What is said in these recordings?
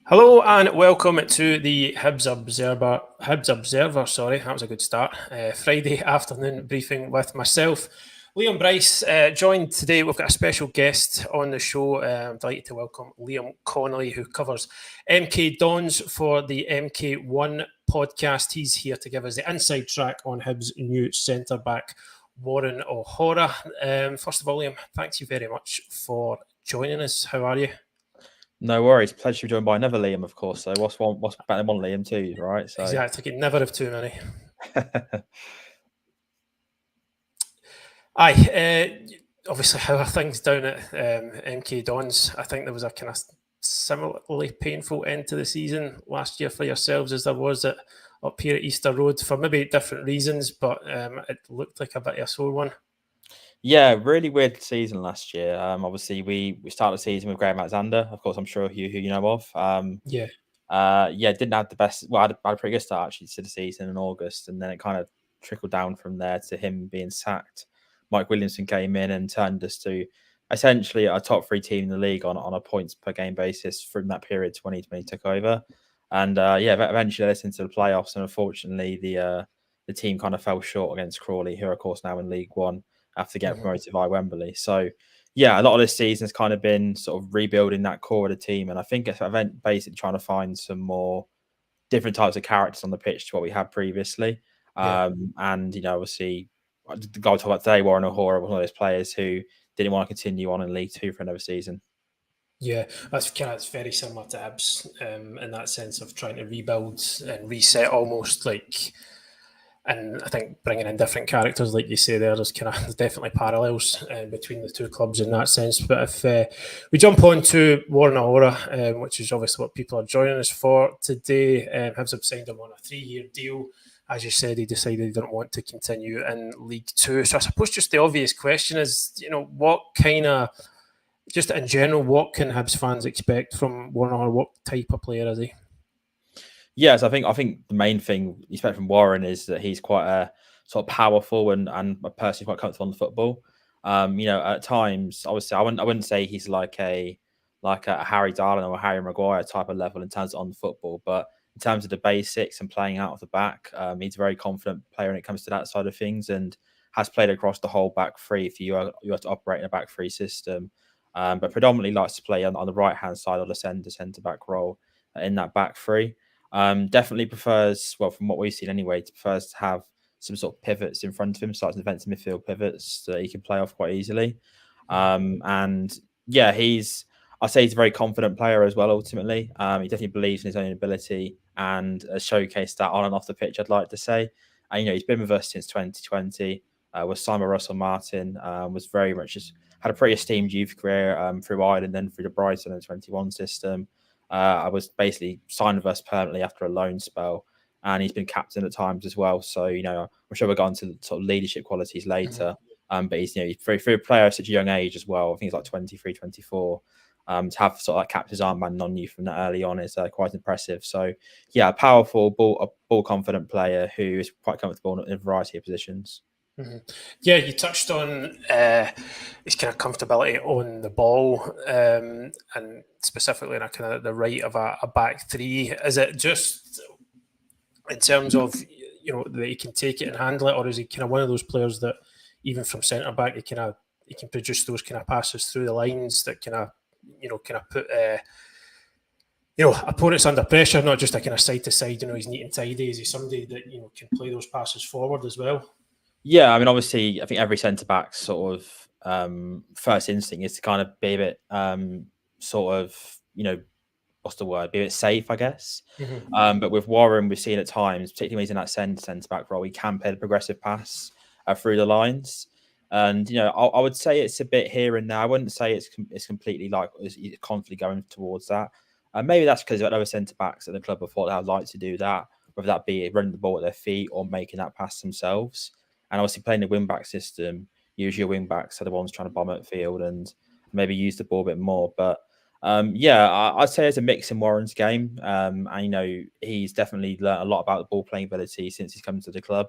Hello and welcome to the Hibs Observer. Sorry, that was a good start. Friday afternoon briefing with myself, Liam Bryce. Joined today, we've got a special guest on the show. I'm delighted to welcome Liam Connolly, who covers MK Dons for the MK1 podcast. He's here to give us the inside track on Hibs' new centre back, Warren O'Hora. First of all, Liam, thank you very much for joining us. How are you? No worries. Pleasure to be joined by another Liam, of course. So what's better than one Liam too, right? So Exactly. Can never have too many. Aye. Obviously, how are things down at MK Dons? I think there was a kind of similarly painful end to the season last year for yourselves as there was up here at Easter Road for maybe different reasons, but it looked like a bit of a sore one. Yeah, really weird season last year. Obviously we started the season with Graham Alexander. Of course, I'm sure who you know of. Yeah. Didn't have the best. Well, I had a pretty good start actually to the season in August, and then it kind of trickled down from there to him being sacked. Mike Williamson came in and turned us to essentially a top 3 team in the league on a points per game basis from that period. 2020 took over, and eventually they listened to the playoffs, and unfortunately the team kind of fell short against Crawley, who are of course now in League One after getting promoted by Wembley. So yeah, a lot of this season has kind of been sort of rebuilding that core of the team. And I think it's basically trying to find some more different types of characters on the pitch to what we had previously. And, obviously, the guy we talked about today, Warren O'Hora, was one of those players who didn't want to continue on in League Two for another season. Yeah, it's very similar to Hibs in that sense of trying to rebuild and reset almost like. And I think bringing in different characters, like you say, there's definitely parallels between the two clubs in that sense. But if we jump on to Warren O'Hora, which is obviously what people are joining us for today, Hibs have signed him on a 3-year deal. As you said, he decided he didn't want to continue in League Two. So I suppose just the obvious question is, what kind of, just in general, what can Hibs fans expect from Warren O'Hora? What type of player is he? Yes, I think the main thing you expect from Warren is that he's quite a sort of powerful and personally quite comfortable on the football. At times, obviously, I wouldn't say he's like a Harry Darling or a Harry Maguire type of level in terms of on the football, but in terms of the basics and playing out of the back, he's a very confident player when it comes to that side of things, and has played across the whole back three if you have to operate in a back three system. But predominantly likes to play on the right hand side of the centre back role in that back three. Definitely prefers, well, from what we've seen anyway, prefers to have some sort of pivots in front of him, starting defensive midfield pivots that he can play off quite easily. And yeah, I'd say he's a very confident player as well, ultimately. He definitely believes in his own ability and has showcased that on and off the pitch, I'd like to say. And, he's been with us since 2020, was signed by Russell Martin, was very much just had a pretty esteemed youth career through Ireland, then through the Brighton and 21 system. I was basically signed with us permanently after a loan spell, and he's been captain at times as well. So, I'm sure we'll go on to sort of leadership qualities later. But he's, he's for a player at such a young age as well. I think he's like 23, 24. To have sort of that captain's armband on you from that early on is quite impressive. So, yeah, a powerful, ball confident player who is quite comfortable in a variety of positions. Yeah, you touched on his kind of comfortability on the ball, and specifically in a kind of the right of a back three. Is it just in terms of that he can take it and handle it, or is he kind of one of those players that even from centre back he can produce those kind of passes through the lines that kind of put opponents under pressure, not just a kind of side to side. He's neat and tidy. Is he somebody that can play those passes forward as well? Yeah, I mean, obviously, I think every centre back's sort of first instinct is to kind of be a bit sort of, what's the word? Be a bit safe, I guess. But with Warren, we've seen at times, particularly when he's in that centre back role, he can play the progressive pass through the lines. And I would say it's a bit here and there. I wouldn't say it's completely like it's constantly going towards that. Maybe that's because other centre backs at the club have thought they would like to do that, whether that be running the ball at their feet or making that pass themselves. And obviously playing the wing back system, usually your wing backs are the ones trying to bomb at field and maybe use the ball a bit more. But I'd say it's a mix in Warren's game. And he's definitely learned a lot about the ball playing ability since he's come to the club.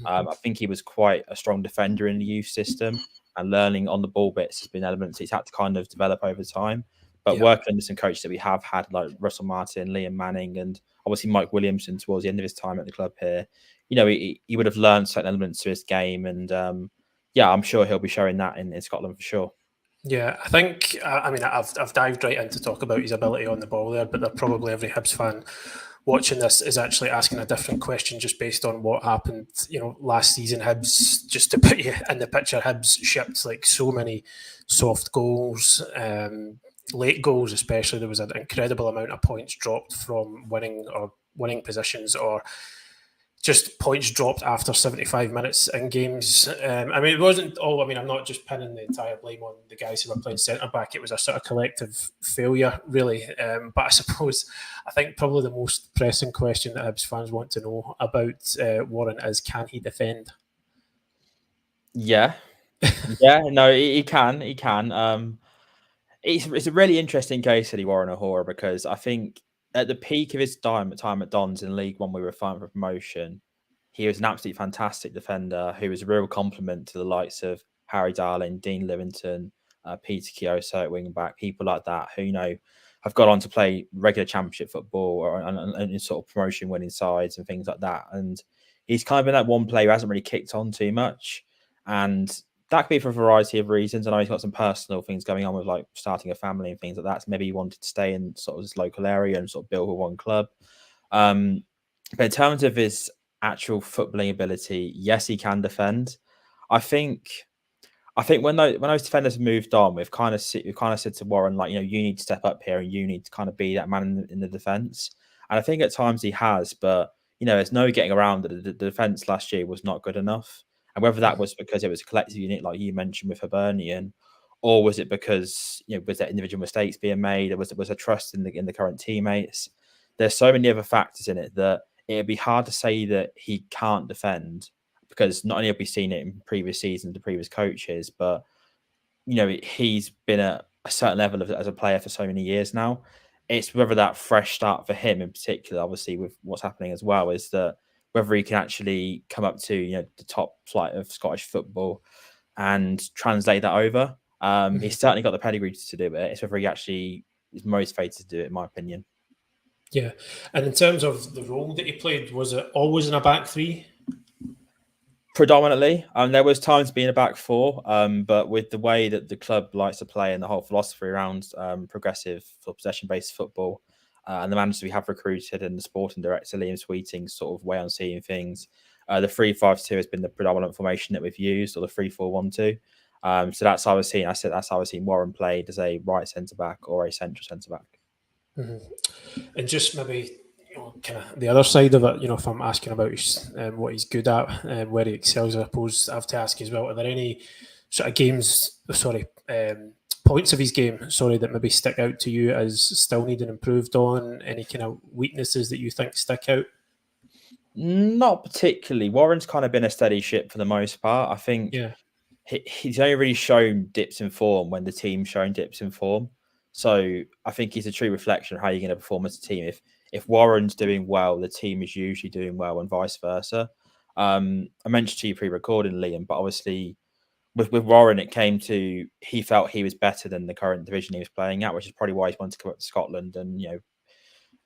I think he was quite a strong defender in the youth system, and learning on the ball bits has been elements he's had to kind of develop over time. But working under some coaches that we have had, like Russell Martin, Liam Manning, and obviously Mike Williamson towards the end of his time at the club here, he would have learned certain elements to his game. And I'm sure he'll be showing that in Scotland for sure. Yeah, I think, I've dived right in to talk about his ability on the ball there, but probably every Hibs fan watching this is actually asking a different question just based on what happened, last season. Hibs, just to put you in the picture, Hibs shipped like so many soft goals, late goals especially. There was an incredible amount of points dropped from winning positions, or just points dropped after 75 minutes in games. It wasn't all. I'm not just pinning the entire blame on the guys who were playing centre back. It was a sort of collective failure, really. But I think probably the most pressing question that Hibs fans want to know about Warren is, can he defend? Yeah, no, he can. It's a really interesting case study, Warren O'Hora, because I think at the peak of his time at Dons in League One, we were fighting for promotion. He was an absolutely fantastic defender who was a real compliment to the likes of Harry Darling, Dean Livington, Peter Kioso at wing back, people like that who have gone on to play regular championship football and sort of promotion winning sides and things like that. And he's kind of been that one player who hasn't really kicked on too much. And that could be for a variety of reasons. I know he's got some personal things going on with like starting a family and things like that. So maybe he wanted to stay in sort of this local area and sort of build with one club. But in terms of his actual footballing ability, yes, he can defend. I think when those defenders have moved on, we've kind of said to Warren, like, you need to step up here and you need to kind of be that man in the defence. And I think at times he has, but there's no getting around that the defence last year was not good enough. And whether that was because it was a collective unit, like you mentioned with Hibernian, or was it because was there individual mistakes being made, or was there trust in the current teammates? There's so many other factors in it that it'd be hard to say that he can't defend, because not only have we seen it in previous seasons to previous coaches, but he's been at a certain level as a player for so many years now. It's whether that fresh start for him in particular, obviously with what's happening as well, is that whether he can actually come up to the top flight of Scottish football and translate that over. He's certainly got the pedigree to do it. It's whether he actually is motivated to do it, in my opinion. Yeah, and in terms of the role that he played, was it always in a back three? Predominantly, there was times being a back four, but with the way that the club likes to play and the whole philosophy around progressive possession-based football, and the managers we have recruited and the sporting director Liam Sweeting's sort of way on seeing things, the 3-5-2 has been the predominant formation that we've used, or the 3-4-1-2. So that's how I was seeing. That's how I was seeing Warren played as a right centre back or a central centre back. Mm-hmm. And just maybe kind of the other side of it, if I'm asking about what he's good at, where he excels, I suppose I have to ask as well, are there any sort of points of his game, that maybe stick out to you as still needing improved on? Any kind of weaknesses that you think stick out? Not particularly. Warren's kind of been a steady ship for the most part. I think he's only really shown dips in form when the team's shown dips in form. So I think he's a true reflection of how you're going to perform as a team. If Warren's doing well, the team is usually doing well, and vice versa. I mentioned to you pre-recording, Liam, but obviously with Warren, it came to he felt he was better than the current division he was playing at, which is probably why he wanted to come up to Scotland. And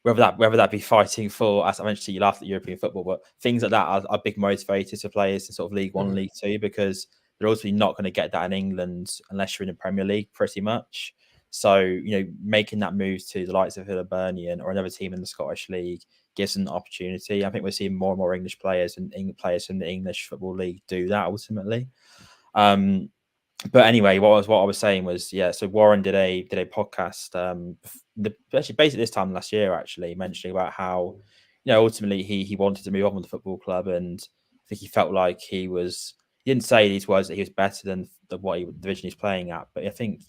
whether that be fighting for, as I mentioned to you, laughed at European football, but things like that are big motivators for players in sort of League One, League Two, because they're also not going to get that in England unless you're in the Premier League, pretty much. So, making that move to the likes of Hibernian or another team in the Scottish League gives an opportunity. I think we're seeing more and more English players and players from the English Football League do that ultimately. But anyway, what I was saying was, so Warren did a podcast, actually basically this time last year, actually mentioning about how, ultimately he wanted to move on with the football club, and I think he felt like he didn't say these words that he was better than what division he's playing at, but I think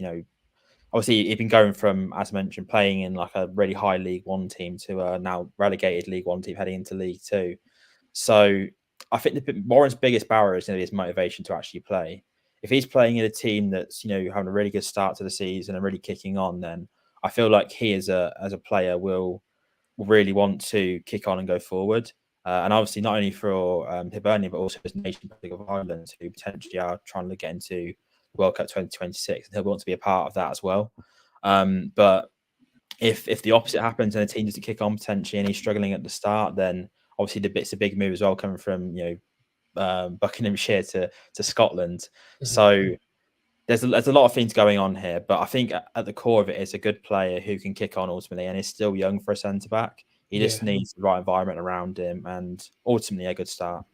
obviously he'd been going from, as mentioned, playing in like a really high League One team to a now relegated League One team heading into League Two. So I think Warren's biggest barrier is going to be his motivation to actually play. If he's playing in a team that's having a really good start to the season and really kicking on, then I feel like he as a player will really want to kick on and go forward. And obviously not only for Hibernian, but also his nation of Ireland, who potentially are trying to get into World Cup 2026, and he'll want to be a part of that as well. But if the opposite happens and a team doesn't kick on potentially and he's struggling at the start, then obviously it's a big move as well, coming from Buckinghamshire to Scotland. Mm-hmm. So there's a lot of things going on here, but I think at the core of it is a good player who can kick on ultimately, and is still young for a centre back. He just needs the right environment around him, and ultimately a good start.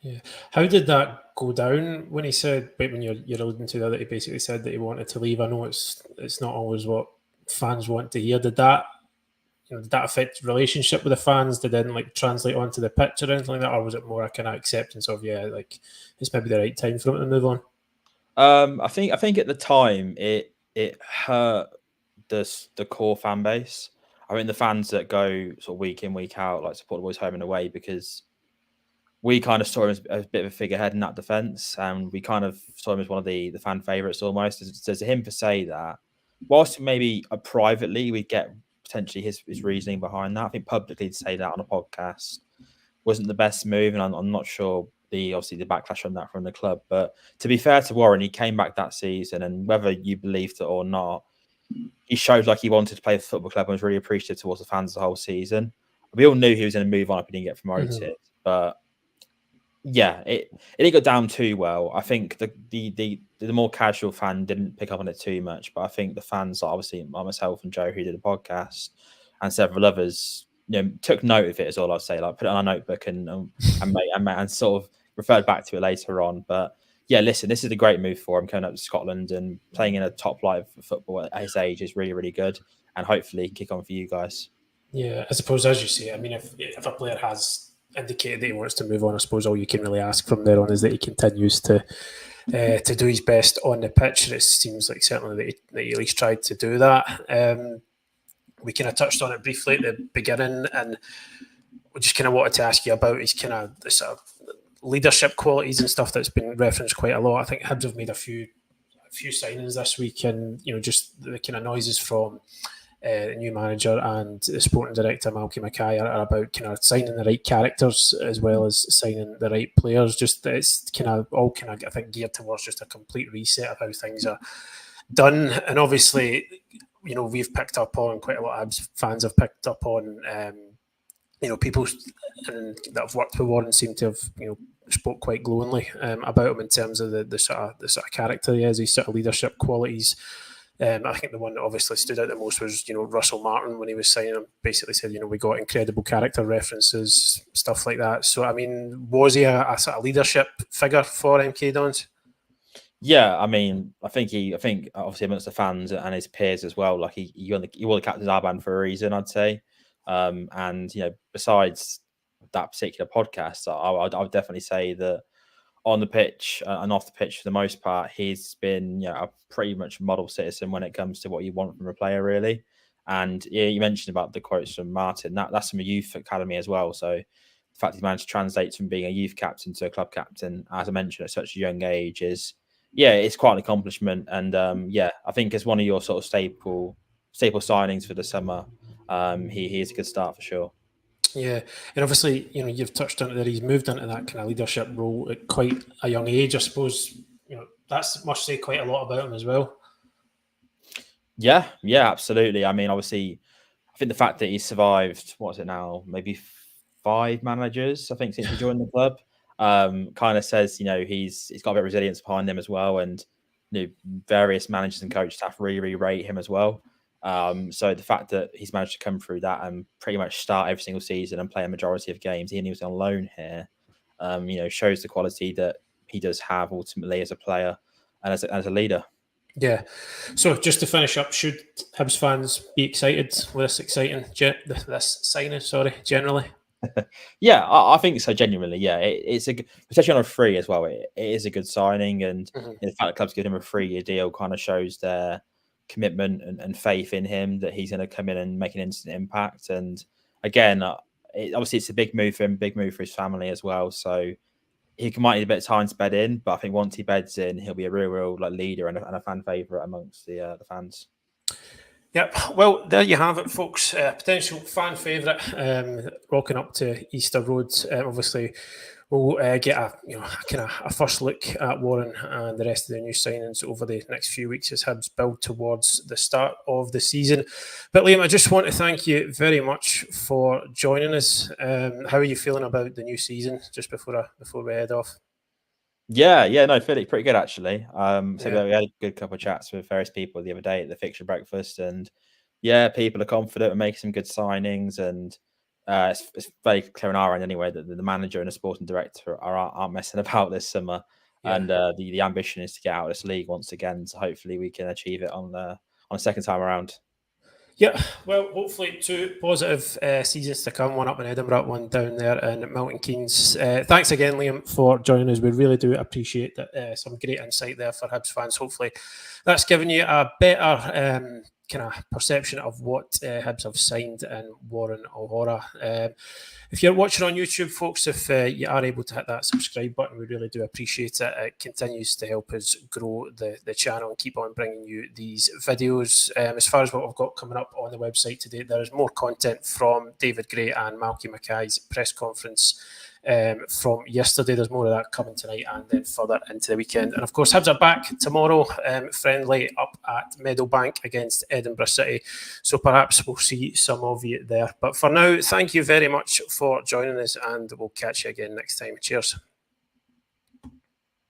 Yeah. How did that go down when he said, when you're alluding to that he basically said that he wanted to leave? I know it's not always what fans want to hear. Did that affect relationship with the fans? Did it like translate onto the pitch or anything like that, or was it more a kind of acceptance of like it's maybe the right time for him to move on? I think at the time it hurt the core fan base. I mean, the fans that go sort of week in, week out, like support the boys home and away, because we kind of saw him as a bit of a figurehead in that defence, and we kind of saw him as one of the fan favourites almost. So to him to say that, whilst maybe privately we get potentially his reasoning behind that, I think publicly to say that on a podcast wasn't the best move, and I'm not sure obviously the backlash on that from the club. But to be fair to Warren, he came back that season, and whether you believed it or not, he showed like he wanted to play for the football club and was really appreciative towards the fans the whole season. We all knew he was going to move on if he didn't get promoted, but yeah, it didn't go down too well. I think the more casual fan didn't pick up on it too much, but I think the fans, obviously myself and Joe, who did the podcast, and several others, took note of it. Is all I'd say. Like, put it on a notebook and sort of referred back to it later on. But yeah, listen, this is a great move for him coming up to Scotland and playing in a top flight of football at his age is really, really good, and hopefully kick on for you guys. Yeah, I suppose as you say, I mean, if a player has indicated that he wants to move on, I suppose all you can really ask from there on is that he continues to do his best on the pitch. It seems like certainly that he at least tried to do that. We kind of touched on it briefly at the beginning, and we just kind of wanted to ask you about his kind of the sort of leadership qualities and stuff that's been referenced quite a lot. I think Hibs have made a few signings this week, and just the kind of noises from the new manager and the sporting director Malky Mackay are about kind of signing the right characters as well as signing the right players. Just it's kind of all kind of, I think, geared towards just a complete reset of how things are done. And obviously, we've picked up on, quite a lot of fans have picked up on, people that have worked with Warren seem to have spoke quite glowingly about him in terms of the sort of character he has, his sort of leadership qualities. I think the one that obviously stood out the most was, Russell Martin when he was signing him, basically said, we got incredible character references, stuff like that. So, I mean, was he a sort of leadership figure for MK Dons? Yeah, I mean, I think obviously amongst the fans and his peers as well, like he wore the captain's armband for a reason, I'd say. And besides that particular podcast, I would definitely say that on the pitch and off the pitch, for the most part, he's been a pretty much model citizen when it comes to what you want from a player, really. And yeah, you mentioned about the quotes from Martin. That's from a youth academy as well. So the fact he managed to translate from being a youth captain to a club captain, as I mentioned, at such a young age it's quite an accomplishment. And I think as one of your sort of staple signings for the summer, he is a good start for sure. Yeah, and obviously, you've touched on it there. He's moved into that kind of leadership role at quite a young age. I suppose, that must say quite a lot about him as well. Yeah, absolutely. I mean, obviously, I think the fact that he's survived, what is it now, maybe 5 managers, I think, since he joined the club, kind of says, he's got a bit of resilience behind him as well, and various managers and coach staff really rate him as well. So the fact that he's managed to come through that and pretty much start every single season and play a majority of games, even he was on loan here, shows the quality that he does have ultimately as a player and as a leader. Yeah. So just to finish up, should Hibs fans be excited with this signing? Generally. Yeah, I think so. Genuinely, yeah, it's especially on a free as well. It is a good signing, and the fact that clubs give him a 3-year deal kind of shows their commitment and faith in him that he's going to come in and make an instant impact. And again, obviously it's a big move for him, big move for his family as well. So he might need a bit of time to bed in, but I think once he beds in, he'll be a real like leader and a fan favourite amongst the fans. Yep. Well, there you have it, folks. Potential fan favourite, rocking up to Easter Road. Obviously, we'll get a kind of a first look at Warren and the rest of the new signings over the next few weeks as Hibs build towards the start of the season. But Liam, I just want to thank you very much for joining us. How are you feeling about the new season? Just before we head off. Yeah, no, feeling pretty good actually. So Yeah. we had a good couple of chats with various people the other day at the fixture breakfast, and yeah, people are confident. We're making some good signings, and it's very clear on our end anyway that the manager and the sporting director aren't messing about this summer, Yeah. and the ambition is to get out of this league once again. So hopefully we can achieve it on a second time around. Yeah, well, hopefully 2 positive seasons to come, one up in Edinburgh, one down there in Milton Keynes. Thanks again, Liam, for joining us. We really do appreciate that. Some great insight there for Hibs fans. Hopefully that's given you a better kind of perception of what Hibs have signed in Warren O'Hora. If you're watching on YouTube, folks, if you are able to hit that subscribe button, we really do appreciate it. It continues to help us grow the channel and keep on bringing you these videos. As far as what we've got coming up on the website today, there is more content from David Gray and Malky Mackay's press conference from yesterday. There's more of that coming tonight and then further into the weekend. And of course, Hibs are back tomorrow, friendly up at Meadowbank against Edinburgh City. So perhaps we'll see some of you there. But for now, thank you very much for joining us, and we'll catch you again next time. Cheers.